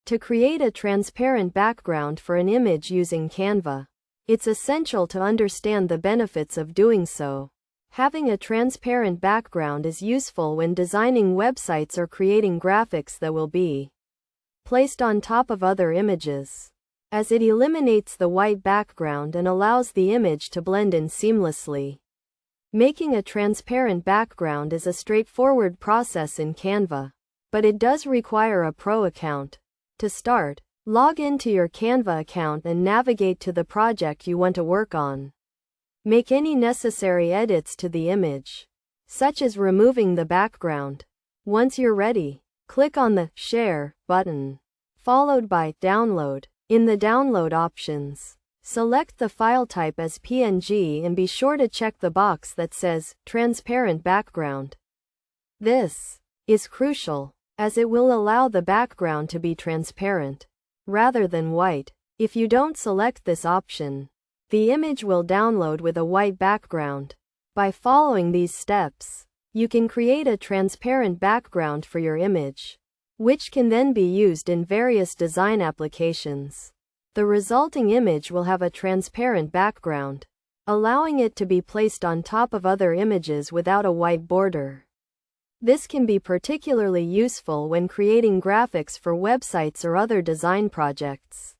To create a transparent background for an image using Canva, it's essential to understand the benefits of doing so. Having a transparent background is useful when designing websites or creating graphics that will be placed on top of other images, as it eliminates the white background and allows the image to blend in seamlessly. Making a transparent background is a straightforward process in Canva, but it does require a pro account. To start, log into your Canva account and navigate to the project you want to work on. Make any necessary edits to the image, such as removing the background. Once you're ready, click on the Share button, followed by Download. In the Download options, select the file type as PNG and be sure to check the box that says Transparent Background. This is crucial, as it will allow the background to be transparent, rather than white. If you don't select this option, the image will download with a white background. By following these steps, you can create a transparent background for your image, which can then be used in various design applications. The resulting image will have a transparent background, allowing it to be placed on top of other images without a white border. This can be particularly useful when creating graphics for websites or other design projects.